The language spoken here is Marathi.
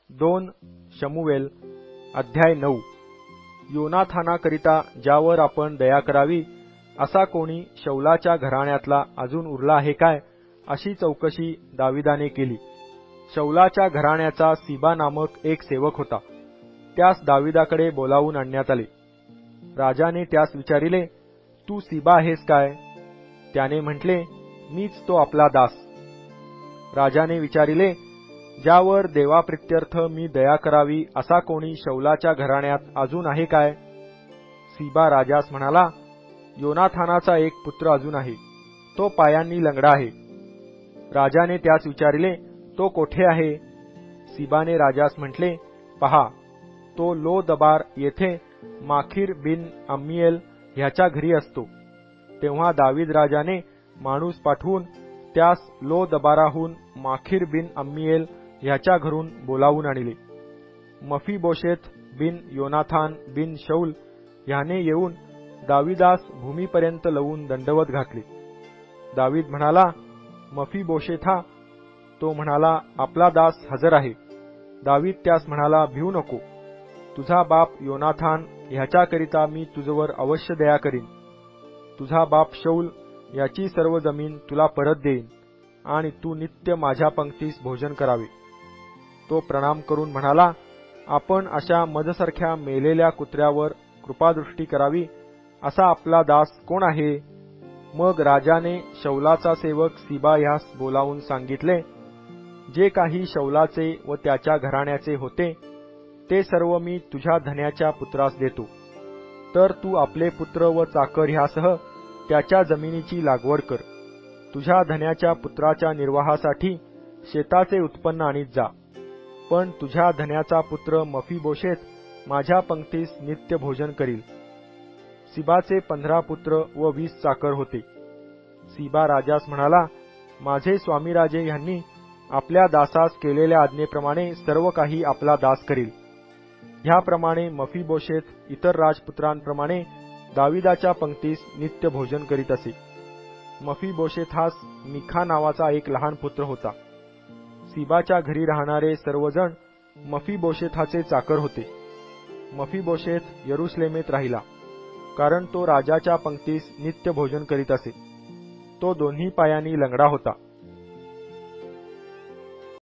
2 शमूएल अध्याय 9। योनाथानाकरिता ज्यावर आपण दया करावी असा कोणी शौलाच्या घराण्यातला अजून उरला आहे काय, अशी चौकशी दाविदाने केली। शौलाच्या घराण्याचा सीबा नामक एक सेवक होता, त्यास दाविदाकडे बोलावून आणण्यात आले। राजाने त्यास विचारिले, तू सीबा आहेस काय? त्याने म्हटले, मीच तो आपला दास। राजाने विचारिले, ज्यावर देवाप्रित्यर्थ मी दया करावी असा कोणी शौलाच्या घराण्यात अजून आहे काय? सीबा राजास म्हणाला, योनाथानाचा एक पुत्र अजून आहे, तो पायांनी लंगडा आहे। राजाने त्यास विचारिले, तो कोठे आहे? सीबाने राजास म्हटले, पहा, तो लो दबार येथे माखीर बिन अम्मीएल ह्याच्या घरी असतो। तेव्हा दावीद राजाने माणूस पाठवून त्यास लो दबाराहून माखीर बिन अम्मीएल ह्याच्या घरून बोलावून आणले। मफीबोशेत बिन योनाथान बिन शौल ह्याने येऊन दाविदास भूमीपर्यंत लवून दंडवत घातले। दावीद म्हणाला, मफीबोशेथा? तो म्हणाला, आपला दास हजर आहे। दावीद त्यास म्हणाला, भिवू नको, तुझा बाप योनाथान ह्याच्याकरिता मी तुझवर अवश्य दया करीन। तुझा बाप शौल याची सर्व जमीन तुला परत देईन आणि तू नित्य माझ्या पंक्तीस भोजन करावे। तो प्रणाम करून म्हणाला, आपण अशा मजसारख्या मेलेल्या कुत्र्यावर कृपादृष्टी करावी असा आपला दास कोण आहे? मग राजाने शौलाचा सेवक सीबा ह्यास बोलावून सांगितले, जे काही शौलाचे व त्याच्या घराण्याचे होते ते सर्व मी तुझ्या धन्याच्या पुत्रास देतो। तर तू आपले पुत्र व चाकर ह्यासह त्याच्या जमिनीची लागवड कर। तुझ्या धन्याच्या पुत्राच्या निर्वाहासाठी शेताचे उत्पन्न आणीत जा। पण तुझ्या धन्याचा पुत्र मफीबोशेत माझ्या पंक्तीस नित्य भोजन करील। सीबाचे 15 पुत्र व 20 चाकर होते। सीबा राजास म्हणाला, माझे स्वामी राजे ह्यांनी आपल्या दासास केलेल्या आज्ञेप्रमाणे सर्व काही आपला दास करील। ह्याप्रमाणे मफीबोशेत इतर राजपुत्रांप्रमाणे दाविदाच्या पंक्तीस नित्य भोजन करीत असे। मफीबोशेथास मिखा नावाचा एक लहान पुत्र होता। सीबाच्या घरी राहणारे सर्वजण मफीबोशेथाचे चाकर होते। मफीबोशेत यरुशलेमेत राहिला, कारण तो राजाच्या पंक्तीस नित्य भोजन करीत असे। तो दोन्ही पायांनी लंगडा होता।